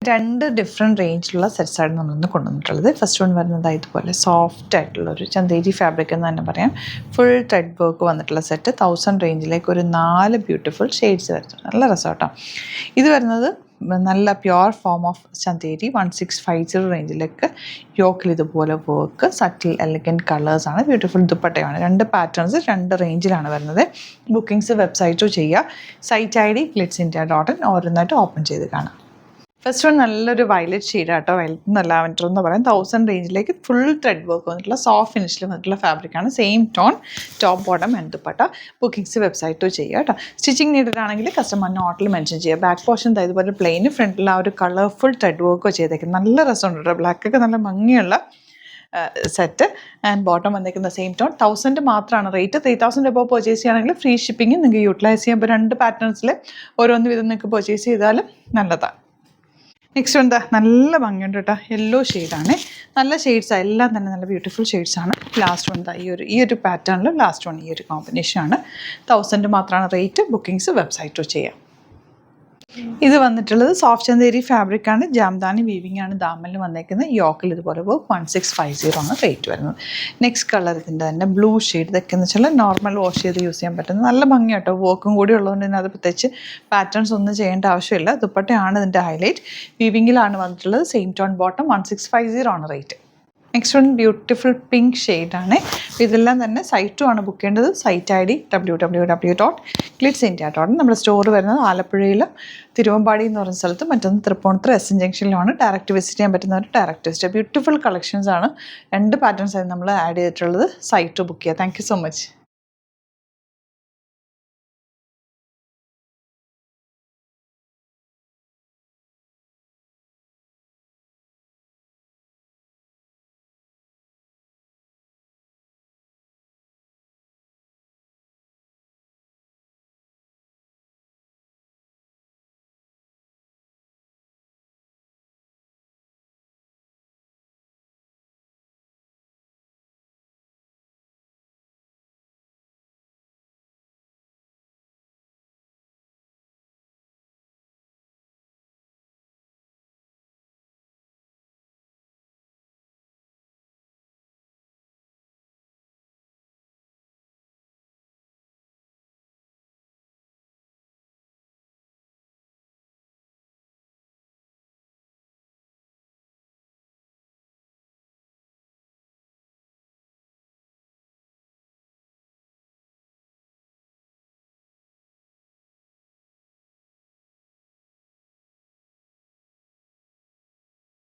രണ്ട് ഡിഫറെൻറ്റ് റേഞ്ചിലുള്ള സെറ്റ്സാണ് നമ്മളിന്ന് കൊണ്ടുവന്നിട്ടുള്ളത്. ഫസ്റ്റ് വൺ വരുന്നത് ഇതുപോലെ സോഫ്റ്റ് ആയിട്ടുള്ളൊരു ചന്തേരി ഫാബ്രിക് എന്ന് തന്നെ പറയാം. ഫുൾ ത്രെഡ് വർക്ക് വന്നിട്ടുള്ള സെറ്റ് 1000 റേഞ്ചിലേക്ക് ഒരു 4 ബ്യൂട്ടിഫുൾ ഷെയ്ഡ്സ് വരുന്നു. നല്ല രസമാട്ടോ. ഇത് വരുന്നത് നല്ല പ്യുവർ ഫോം ഓഫ് ചന്തേരി 1650 റേഞ്ചിലേക്ക് യോക്കിൽ ഇതുപോലെ വർക്ക് സട്ടിൽ എലഗൻറ്റ് കളേഴ്സാണ്. ബ്യൂട്ടിഫുൾ ദുപ്പട്ടയാണ്. 2 പാറ്റേൺസ് 2 റേഞ്ചിലാണ് വരുന്നത്. ബുക്കിംഗ്സ് വെബ്സൈറ്റോ ചെയ്യുക. സൈറ്റ് ID glitzindia.in ഓരോന്നായിട്ട് ഓപ്പൺ ചെയ്ത് കാണാം. ഫസ്റ്റ് വൺ നല്ലൊരു വയലറ്റ് ഷെയ്ഡാട്ടോ. വയലറ്റ് എന്നല്ല ലാവൻഡർ എന്ന് പറയാം. 1000 റേഞ്ചിലേക്ക് ഫുൾ ത്രെഡ് വർക്ക് വന്നിട്ടുള്ള സോഫ്റ്റ് ഫിനിഷിൽ വന്നിട്ടുള്ള ഫാബ്രിക്കാണ്. Same tone top bottom and dupatta. Bookings വെബ്സൈറ്റോ ചെയ്യുക കേട്ടോ. സ്റ്റിച്ചിങ് നീഡഡ് ആണെങ്കിൽ കസ്റ്റമർ നോട്ടിൽ മെൻഷൻ ചെയ്യുക. ബാക്ക് പോർഷൻ ഇതുപോലെ പ്ലെയിൻ, ഫ്രണ്ടിൽ ആ ഒരു കളർഫുൾ ത്രെഡ് വർക്കോ ചെയ്തേക്കുന്നത് നല്ല രസമുണ്ട് കേട്ടോ. ബ്ലാക്കൊക്കെ നല്ല ഭംഗിയുള്ള സെറ്റ് ആൻഡ് ബോട്ടം വന്നേക്കുന്ന സെയിം ടോൺ. 1000 മാത്രമാണ് റേറ്റ്. 3000 എബോവ് പർച്ചേസ് ചെയ്യുകയാണെങ്കിൽ ഫ്രീ ഷിപ്പിംഗ് നിങ്ങൾക്ക് യൂട്ടിലൈസ് ചെയ്യാം. ഇപ്പോൾ 2 പാറ്റേൺസിൽ ഓരോന്ന് വിധം നിങ്ങൾക്ക് പർച്ചേസ് ചെയ്താലും നല്ലതാണ്. നെക്സ്റ്റ് എന്താ നല്ല ഭംഗിയുണ്ട് കേട്ടോ. യെല്ലോ ഷെയ്ഡാണ്. നല്ല ഷെയ്ഡ്സാണ്. എല്ലാം തന്നെ നല്ല ബ്യൂട്ടിഫുൾ ഷെയ്ഡ്സാണ്. ലാസ്റ്റ് വൺ ഈ ഒരു പാറ്റേണിൽ ലാസ്റ്റ് വൺ ഈ ഒരു കോമ്പിനേഷനാണ്. 1000 മാത്രമാണ് റേറ്റ്. ബുക്കിംഗ്സ് വെബ്സൈറ്റോ ചെയ്യാം. ഇത് വന്നിട്ടുള്ളത് സോഫ്റ്റ് ചന്തേരി ഫാബ്രിക്കാണ്. ജാംദാനി വീവിംഗ് ആണ് ദാമനിൽ വന്നേക്കുന്നത്. യോക്കിൽ ഇതുപോലെ 1650 ആണ് റേറ്റ് വരുന്നത്. നെക്സ്റ്റ് കളർ ഇതിൻ്റെ തന്നെ ബ്ലൂ ഷെയ്ഡ്. ഇതൊക്കെ എന്ന് വെച്ചാൽ നോർമൽ വാഷ് ചെയ്ത് യൂസ് ചെയ്യാൻ പറ്റുന്നത് നല്ല ഭംഗിയാട്ടോ. വർക്കും കൂടി ഉള്ളതുകൊണ്ട് തന്നെ അത് പ്രത്യേകിച്ച് പാറ്റേൺസ് ഒന്നും ചെയ്യേണ്ട ആവശ്യമില്ല. ദുപ്പട്ടയാണ് ഇതിൻ്റെ ഹൈലൈറ്റ്. വീവിങ്ങിലാണ് വന്നിട്ടുള്ളത്. സെയിം ടോൺ ബോട്ടം 1650 ആണ് rate. Next one beautiful pink ഷെയ്ഡാണ്. ഇതെല്ലാം തന്നെ സൈറ്റും ആണ് ബുക്ക് ചെയ്യേണ്ടത്. Site ID www.glitzindia.in. നമ്മുടെ സ്റ്റോർ വരുന്നത് ആലപ്പുഴയിലും തിരുവമ്പാടി എന്ന് പറയുന്ന സ്ഥലത്ത്, മറ്റൊന്ന് തൃപ്പൂണിത്തുറ SN ജംഗ്ഷനിലാണ്. ഡയറക്റ്റ് വിസിറ്റ് ചെയ്യാൻ പറ്റുന്നവർ ഡയറക്റ്റ് വിസിറ്റ്. ബ്യൂട്ടിഫുൾ കളക്ഷൻസ് ആണ്. 2 പാറ്റേൺസ് ആയി നമ്മൾ ആഡ് ചെയ്തിട്ടുള്ളത്. സൈറ്റ് ബുക്ക് ചെയ്യുക. Thank you so much.